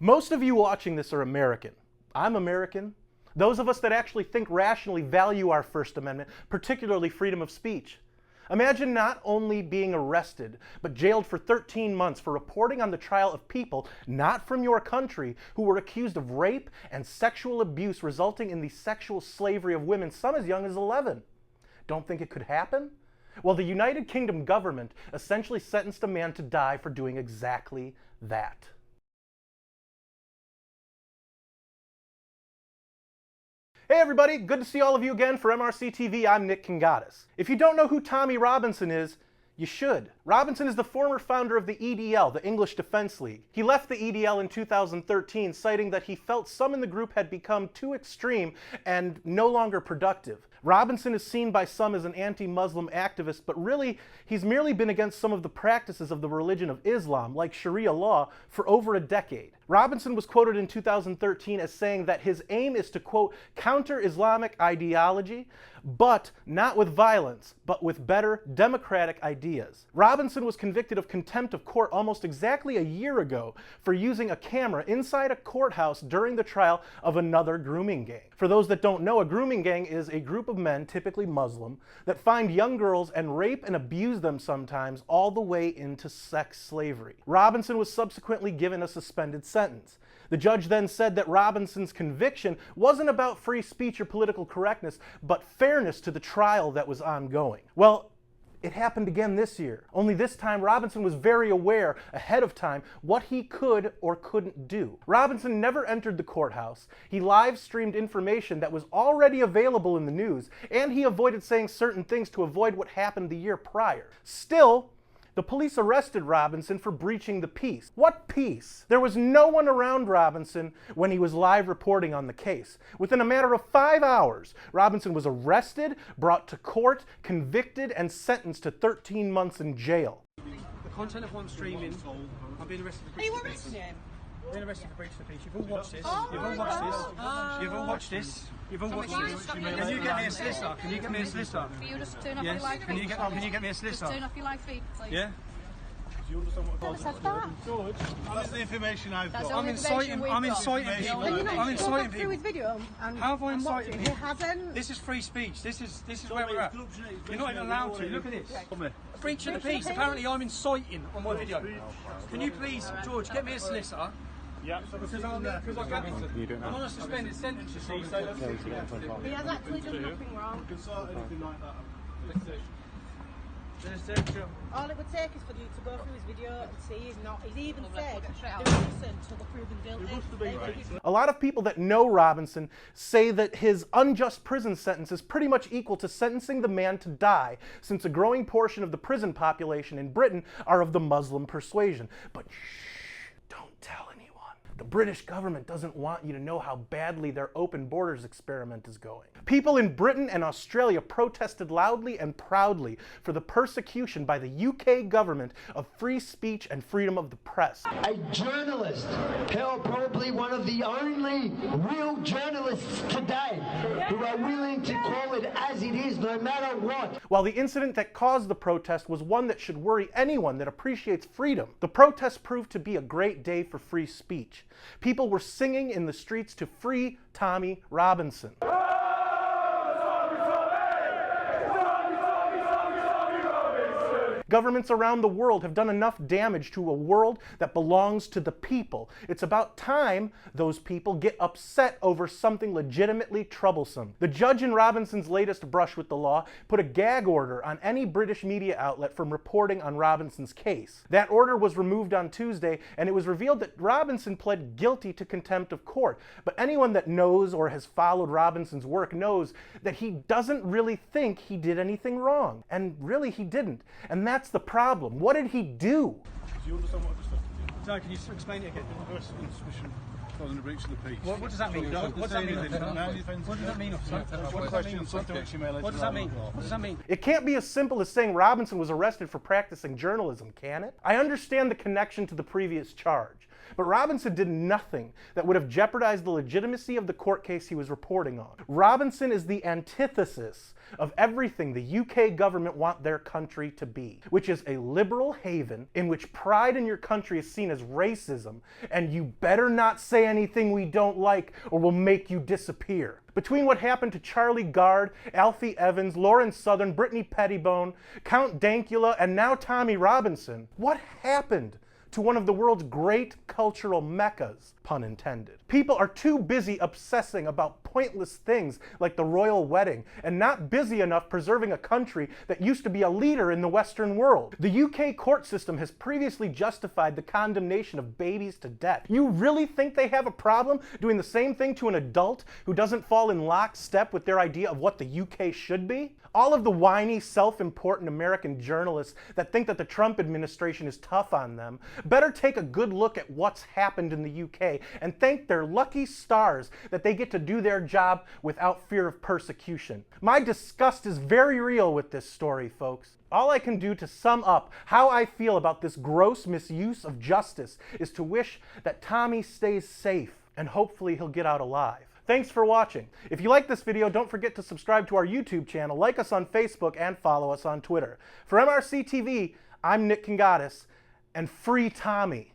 Most of you watching this are American. I'm American. Those of us that actually think rationally value our First Amendment, particularly freedom of speech. Imagine not only being arrested, but jailed for 13 months for reporting on the trial of people not from your country who were accused of rape and sexual abuse resulting in the sexual slavery of women, some as young as 11. Don't think it could happen? Well, the United Kingdom government essentially sentenced a man to die for doing exactly that. Hey everybody, good to see all of you again for MRC-TV. I'm Nick Kingadas. If you don't know who Tommy Robinson is, you should. Robinson is the former founder of the EDL, the English Defense League. He left the EDL in 2013, citing that he felt some in the group had become too extreme and no longer productive. Robinson is seen by some as an anti-Muslim activist, but really, he's merely been against some of the practices of the religion of Islam, like Sharia law, for over a decade. Robinson was quoted in 2013 as saying that his aim is to, quote, counter Islamic ideology, but not with violence, but with better democratic ideas. Robinson was convicted of contempt of court almost exactly a year ago for using a camera inside a courthouse during the trial of another grooming gang. For those that don't know, a grooming gang is a group of men, typically Muslim, that find young girls and rape and abuse them sometimes all the way into sex slavery. Robinson was subsequently given a suspended sentence. The judge then said that Robinson's conviction wasn't about free speech or political correctness, but fairness to the trial that was ongoing. Well, it happened again this year. Only this time, Robinson was very aware ahead of time what he could or couldn't do. Robinson never entered the courthouse. He live streamed information that was already available in the news, and he avoided saying certain things to avoid what happened the year prior. Still, the police arrested Robinson for breaching the peace. What peace? There was no one around Robinson when he was live reporting on the case. Within a matter of 5 hours, Robinson was arrested, brought to court, convicted, and sentenced to 13 months in jail. The content of what I'm streaming, I've been arrested for breach of the peace. I've been arrested for breach of the peace. You've all watched this. You've all watched this. You've all watched this. You've all watched this. Can you get me a solicitor? Can you get me a solicitor? For you just turn off your live feed. Can you get me a solicitor? Just turn off your live feed, please. Yeah? Do you understand what Never said that. George, that's the information I've got. I'm inciting people. I'm inciting Through his people. video and How have I incited he people? hasn't. This is free speech. This is where we're at. You're not even allowed to. Look at this. Breach of the peace. Apparently I'm inciting on my video. Can you please, George, get me a solicitor? Yeah, Because I'm on a suspended sentence, you see, so He has actually done nothing wrong. you can sort anything like that. All it would take is for you to go through his video and see he's not. He's even said they're innocent till they're proven guilty. A lot of people that know Robinson say that his unjust prison sentence is pretty much equal to sentencing the man to die, since a growing portion of the prison population in Britain are of the Muslim persuasion. But shh, don't tell anyone. The British government doesn't want you to know how badly their open borders experiment is going. People in Britain and Australia protested loudly and proudly for the persecution by the UK government of free speech and freedom of the press. A journalist, probably one of the only real journalists today who are willing to call it as it is, no matter what. While the incident that caused the protest was one that should worry anyone that appreciates freedom, the protest proved to be a great day for free speech. People were singing in the streets to free Tommy Robinson. Governments around the world have done enough damage to a world that belongs to the people. It's about time those people get upset over something legitimately troublesome. The judge in Robinson's latest brush with the law put a gag order on any British media outlet from reporting on Robinson's case. That order was removed on Tuesday, and it was revealed that Robinson pled guilty to contempt of court. But anyone that knows or has followed Robinson's work knows that he doesn't really think he did anything wrong. And really, he didn't. And that's the problem. What did he do? Do you understand what I just said? No, can you explain it again? Insufficient causing a breach of the peace. What does that mean? What does that mean? What does that mean, officer? What does that mean? What does that mean? It can't be as simple as saying Robinson was arrested for practicing journalism, can it? I understand the connection to the previous charge. But Robinson did nothing that would have jeopardized the legitimacy of the court case he was reporting on. Robinson is the antithesis of everything the UK government want their country to be, which is a liberal haven in which pride in your country is seen as racism, and you better not say anything we don't like or we'll make you disappear. Between what happened to Charlie Gard, Alfie Evans, Lauren Southern, Brittany Pettibone, Count Dankula, and now Tommy Robinson, what happened to one of the world's great cultural meccas, pun intended? People are too busy obsessing about pointless things like the royal wedding and not busy enough preserving a country that used to be a leader in the Western world. The UK court system has previously justified the condemnation of babies to death. You really think they have a problem doing the same thing to an adult who doesn't fall in lockstep with their idea of what the UK should be? All of the whiny, self-important American journalists that think that the Trump administration is tough on them better take a good look at what's happened in the UK and thank their lucky stars that they get to do their job without fear of persecution. My disgust is very real with this story, folks. All I can do to sum up how I feel about this gross misuse of justice is to wish that Tommy stays safe and hopefully he'll get out alive. Thanks for watching. If you like this video, don't forget to subscribe to our YouTube channel, like us on Facebook, and follow us on Twitter. For MRC TV, I'm Nick Kingadis, and free Tommy.